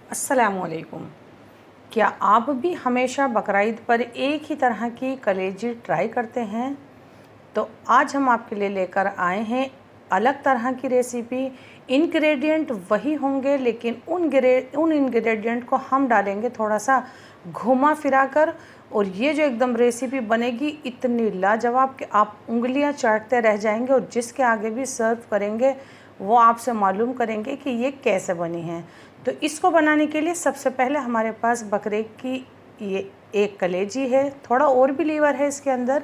अस्सलामुअलैकुम। क्या आप भी हमेशा बकरीद पर एक ही तरह की कलेजी ट्राई करते हैं? तो आज हम आपके लिए लेकर आए हैं अलग तरह की रेसिपी। इंग्रेडिएंट वही होंगे, लेकिन उन इंग्रेडिएंट को हम डालेंगे थोड़ा सा घुमा फिरा कर, और ये जो एकदम रेसिपी बनेगी इतनी लाजवाब कि आप उंगलियां चाटते रह जाएंगे, और जिसके आगे भी सर्व करेंगे वो आपसे मालूम करेंगे कि ये कैसे बनी है। तो इसको बनाने के लिए सबसे पहले हमारे पास बकरे की ये एक कलेजी है, थोड़ा और भी लीवर है इसके अंदर।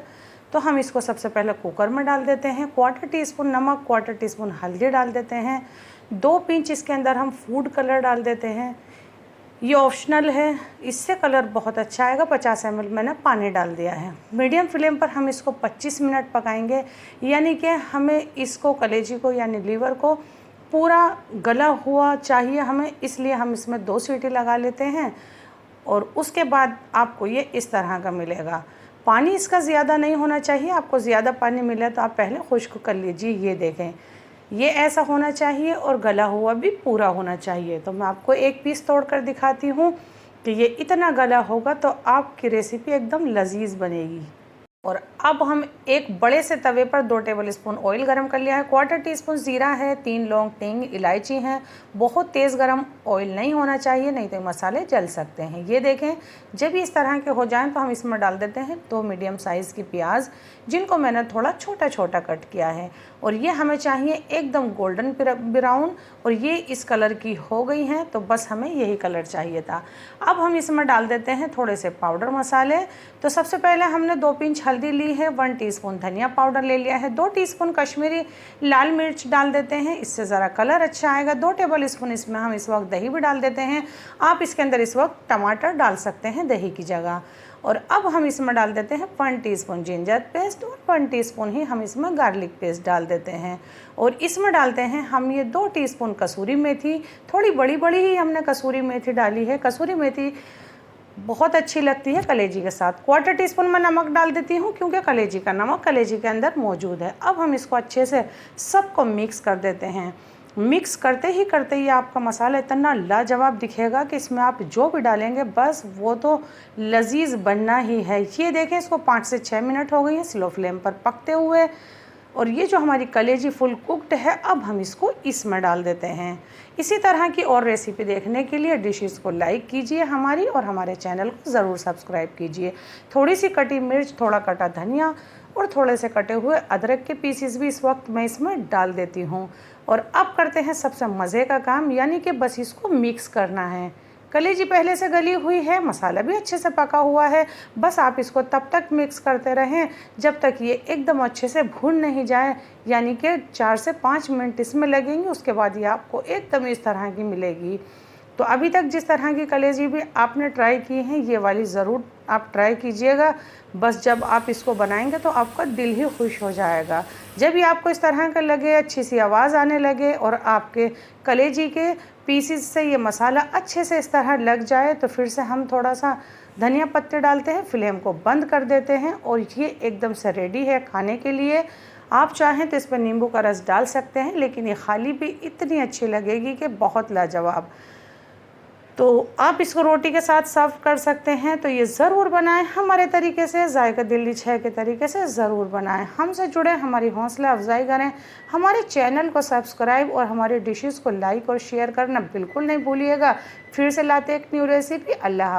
तो हम इसको सबसे पहले कुकर में डाल देते हैं। 1/4 टीस्पून नमक, 1/4 टीस्पून हल्दी डाल देते हैं। 2 पिंच इसके अंदर हम फूड कलर डाल देते हैं। ये ऑप्शनल है, इससे कलर बहुत अच्छा आएगा। 50 ml मैंने पानी डाल दिया है। मीडियम फ्लेम पर हम इसको 25 मिनट पकाएंगे, यानी कि हमें इसको कलेजी को यानी लीवर को पूरा गला हुआ चाहिए हमें, इसलिए हम इसमें 2 सीटी लगा लेते हैं। और उसके बाद आपको ये इस तरह का मिलेगा। पानी इसका ज़्यादा नहीं होना चाहिए। आपको ज़्यादा पानी मिले तो आप पहले खुश्क कर लीजिए। ये देखें, ये ऐसा होना चाहिए और गला हुआ भी पूरा होना चाहिए। तो मैं आपको एक पीस तोड़ कर दिखाती हूँ कि ये इतना गला होगा तो आपकी रेसिपी एकदम लजीज बनेगी। और अब हम एक बड़े से तवे पर 2 टेबलस्पून ऑयल गरम कर लिया है। 1/4 टीस्पून ज़ीरा है, 3 लौंग, 3 इलायची हैं। बहुत तेज़ गरम ऑयल नहीं होना चाहिए, नहीं तो मसाले जल सकते हैं। ये देखें, जब इस तरह के हो जाएं तो हम इसमें डाल देते हैं 2 मीडियम साइज़ की प्याज, जिनको मैंने थोड़ा छोटा छोटा कट किया है। और ये हमें चाहिए एकदम गोल्डन ब्राउन, और ये इस कलर की हो गई हैं, तो बस हमें यही कलर चाहिए था। अब हम इसमें डाल देते हैं थोड़े से पाउडर मसाले। तो सबसे पहले हमने 2 पिंच हल्दी ली है, 1 टीस्पून धनिया पाउडर ले लिया है, 2 टीस्पून कश्मीरी लाल मिर्च डाल देते हैं, इससे ज़रा कलर अच्छा आएगा। 2 टेबलस्पून इसमें हम इस वक्त दही भी डाल देते हैं। आप इसके अंदर इस वक्त टमाटर डाल सकते हैं दही की जगह। और अब हम इसमें डाल देते हैं 1 टीस्पून जिंजर पेस्ट, और 1 टीस्पून ही हम इसमें गार्लिक पेस्ट डाल देते हैं। और इसमें डालते हैं हम ये 2 टीस्पून कसूरी मेथी। थोड़ी बड़ी बड़ी ही हमने कसूरी मेथी डाली है। कसूरी मेथी बहुत अच्छी लगती है कलेजी के साथ। 1/4 टीस्पून मैं नमक डाल देती हूँ, क्योंकि कलेजी का नमक कलेजी के अंदर मौजूद है। अब हम इसको अच्छे से सबको मिक्स कर देते हैं। मिक्स करते ही आपका मसाला इतना लाजवाब दिखेगा कि इसमें आप जो भी डालेंगे बस वो तो लजीज बनना ही है। ये देखें, इसको 5 से 6 मिनट हो गई है स्लो फ्लेम पर पकते हुए। और ये जो हमारी कलेजी फुल कुक्ड है, अब हम इसको इसमें डाल देते हैं। इसी तरह की और रेसिपी देखने के लिए डिशेस को लाइक कीजिए हमारी, और हमारे चैनल को ज़रूर सब्सक्राइब कीजिए। थोड़ी सी कटी मिर्च, थोड़ा कटा धनिया और थोड़े से कटे हुए अदरक के पीसेस भी इस वक्त मैं इसमें डाल देती हूँ। और अब करते हैं सबसे मज़े का काम, यानी कि बस इसको मिक्स करना है। कलेजी पहले से गली हुई है, मसाला भी अच्छे से पका हुआ है। बस आप इसको तब तक मिक्स करते रहें जब तक ये एकदम अच्छे से भून नहीं जाए, यानी कि 4 से 5 मिनट इसमें लगेंगे। उसके बाद ये आपको एकदम इस तरह की मिलेगी। तो अभी तक जिस तरह की कलेजी भी आपने ट्राई की है, ये वाली ज़रूर आप ट्राई कीजिएगा। बस जब आप इसको बनाएंगे तो आपका दिल ही खुश हो जाएगा। जब भी आपको इस तरह का लगे, अच्छी सी आवाज़ आने लगे और आपके कलेजी के पीसेस से ये मसाला अच्छे से इस तरह लग जाए, तो फिर से हम थोड़ा सा धनिया पत्ते डालते हैं, फ्लेम को बंद कर देते हैं, और ये एकदम से रेडी है खाने के लिए। आप चाहें तो इस पर नींबू का रस डाल सकते हैं, लेकिन ये खाली भी इतनी अच्छी लगेगी कि बहुत लाजवाब। तो आप इसको रोटी के साथ सर्व कर सकते हैं। तो ये ज़रूर बनाएं हमारे तरीके से, जायका दिल्ली 6 के तरीके से ज़रूर बनाएं। हमसे जुड़े, हमारी हौसला अफजाई करें, हमारे चैनल को सब्सक्राइब और हमारे डिशेस को लाइक और शेयर करना बिल्कुल नहीं भूलिएगा। फिर से लाते एक न्यू रेसिपी। अल्लाह।